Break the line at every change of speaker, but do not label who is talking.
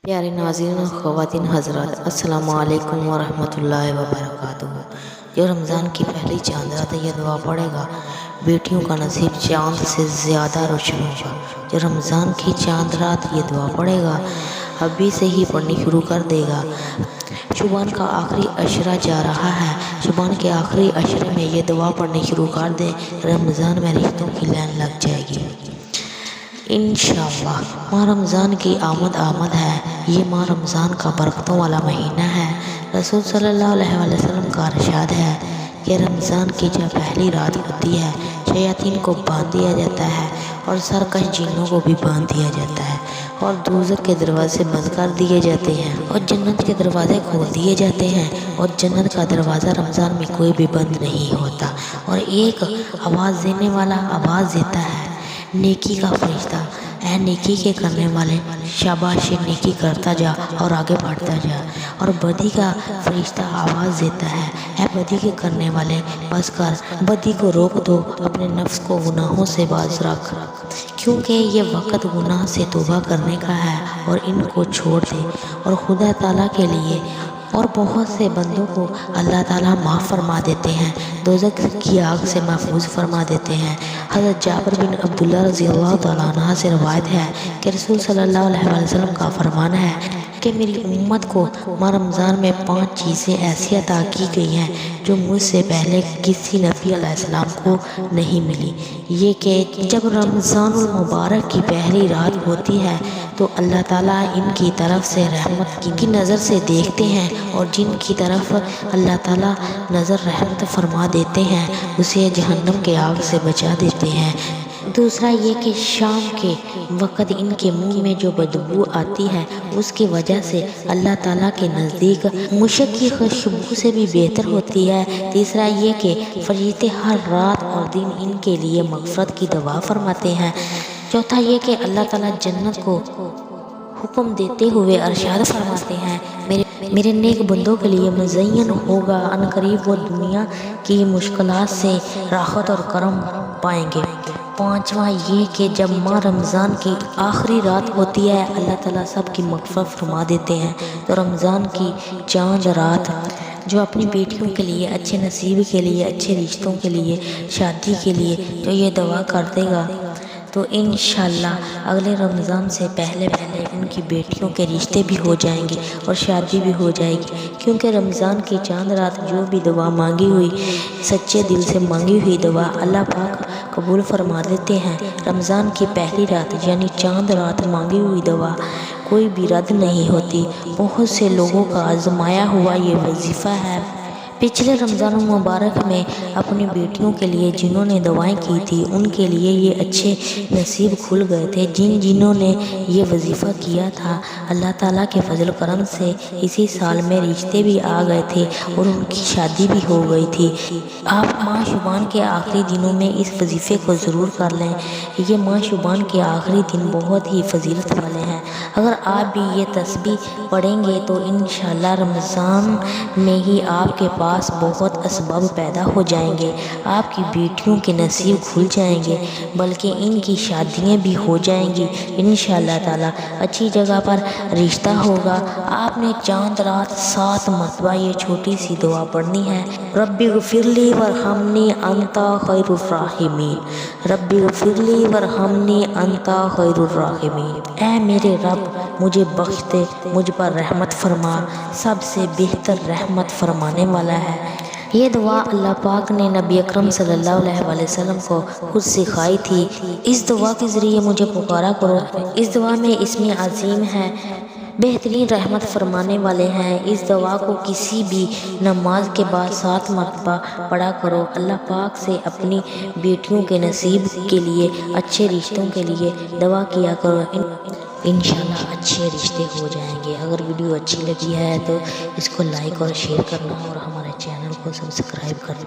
प्यारे नाज़रीन और ख़वातीन हज़रात, अस्सलामु अलैकुम व रहमतुल्लाहि व बरकातुहू। जो रमज़ान की पहली चांद रात ये दुआ पड़ेगा, बेटियों का नसीब चांद से ज़्यादा रोशन होगा। जो रमज़ान की चांद रात ये दुआ पड़ेगा, अभी से ही पढ़नी शुरू कर देगा। शुबान का आखिरी अशरा जा रहा है, शुबान के आखिरी अशरे में ये दुआ पढ़नी शुरू कर दे, रमज़ान में रिश्तों की लाइन लग जाएगी इंशाअल्लाह। माह रमज़ान की आमद है। ये माह रमज़ान का बरकतों वाला महीना है। रसूल सल्लल्लाहु अलैहि वसल्लम का इरशाद है कि रमज़ान की जब पहली रात होती है, शयातीन को बांध दिया जाता है और सरकश जिन्नों को भी बांध दिया जाता है और दोज़ख के दरवाजे बंद कर दिए जाते हैं और जन्नत के दरवाजे खोल दिए जाते हैं। और जन्नत का दरवाज़ा रमज़ान में कोई भी बंद नहीं होता और एक आवाज़ देने वाला आवाज़ देता है, नेकी का फरिश्ता, ऐ नेकी के करने वाले, शाबाश नेकी करता जा और आगे बढ़ता जा। और बदी का फरिश्ता आवाज़ देता है, ऐ बदी के करने वाले, बस कर, बदी को रोक दो, अपने नफ्स को गुनाहों से बाज रख, क्योंकि ये वक्त गुनाह से तौबा करने का है और इनको छोड़ दे और खुदा ताला के लिए। और बहुत से बंदों को अल्लाह ताला माफ़ फरमा देते हैं, दोज़ख की आग से महफूज फरमा देते हैं। हज़रत जाबिर बिन अब्दुल्लाह रज़ियल्लाहु तआला अन्हा से रवायत है कि रसूल सल्लल्लाहु अलैहि वसल्लम का फरमान है कि मेरी उम्मत को माह रमज़ान में 5 चीज़ें ऐसी अता की गई हैं जो मुझसे पहले किसी नबी अलैहिस्सलाम को नहीं मिली। ये कि जब रमज़ानुल मुबारक की पहली रात होती है तो अल्लाह ताला इनकी तरफ से रहमत की नज़र से देखते हैं और जिनकी तरफ अल्लाह ताला नज़र रहमत फरमा देते हैं उसे जहन्नम के आग से बचा देते हैं। दूसरा ये कि शाम के वक़्त इनके मुंह में जो बदबू आती है उसकी वजह से अल्लाह ताला के नज़दीक मुशक की खुशबू से भी बेहतर होती है। तीसरा ये कि फरिश्ते हर रात और दिन इनके लिए मग़फ़िरत की दुआ फरमाते हैं। चौथा ये कि अल्लाह ताला जन्नत को हुक्म देते हुए अरशाद फरमाते हैं, मेरे नेक बंदों के लिए मुज़य्यन होगा, अनकरीब वो दुनिया की मुश्किलात से राहत और करम पाएंगे। पाँचवा ये कि जब माह रमज़ान की आखिरी रात होती है, अल्लाह ताला सब की मग़फ़िरत फरमा देते हैं। तो रमज़ान की चांद रात जो अपनी बेटियों के लिए, अच्छे नसीब के लिए, अच्छे रिश्तों के लिए, शादी के लिए जो ये दुआ कर देगा तो इंशाअल्लाह अगले रमज़ान से पहले उनकी बेटियों के रिश्ते भी हो जाएंगे और शादी भी हो जाएगी। क्योंकि रमज़ान की चांद रात जो भी दुआ मांगी हुई, सच्चे दिल से मांगी हुई दुआ अल्लाह पाक कबूल फरमा देते हैं। रमज़ान की पहली रात यानी चांद रात मांगी हुई दुआ कोई भी रद्द नहीं होती। बहुत से लोगों का आजमाया हुआ ये वजीफ़ा है। पिछले रमज़ान मुबारक में अपनी बेटियों के लिए जिन्होंने दुआएं की थी उनके लिए ये अच्छे नसीब खुल गए थे। जिन्होंने ये वजीफ़ा किया था, अल्लाह ताला के फजल करम से इसी साल में रिश्ते भी आ गए थे और उनकी शादी भी हो गई थी। आप माह शुबान के आखिरी दिनों में इस वजीफ़े को ज़रूर कर लें। ये माह शुबान के आखिरी दिन बहुत ही फजीलत वाले हैं। अगर आप भी ये तस्बीह पढ़ेंगे तो इंशाअल्लाह रमज़ान में ही आपके पास बहुत असबाब पैदा हो जाएंगे, आपकी बेटियों के नसीब खुल जाएंगे, बल्कि इनकी शादियां भी हो जाएंगी इंशाअल्लाह ताला। अच्छी जगह पर रिश्ता होगा। आपने चांद रात 7 मरतबा ये छोटी सी दुआ पढ़नी है, रब्बी ग़फ़िरली वरहमनी अंता खैरुर राहिमीन, रब्बी ग़फ़िरली वरहमनी अंता खैरुर राहिमीन। ऐ मेरे रब मुझे बख्श दे, मुझ पर रहमत फरमा, सबसे बेहतर रहमत फरमाने वाला है। ये दुआ अल्लाह पाक ने नबी अकरम सल्लल्लाहु अलैहि वसल्लम को खुद सिखाई थी। इस दुआ के ज़रिए मुझे पुकारा करो। इस दुआ में इसमें अज़ीम है, बेहतरीन रहमत फरमाने वाले हैं। इस दुआ को किसी भी नमाज के बाद 7 मरतबा पढ़ा करो। अल्लाह पाक से अपनी बेटियों के नसीब के लिए, अच्छे रिश्तों के लिए दुआ किया करो। इंशाअल्लाह अच्छे रिश्ते हो जाएंगे। अगर वीडियो अच्छी लगी है तो इसको लाइक और शेयर करना और हमारे चैनल को सब्सक्राइब करना।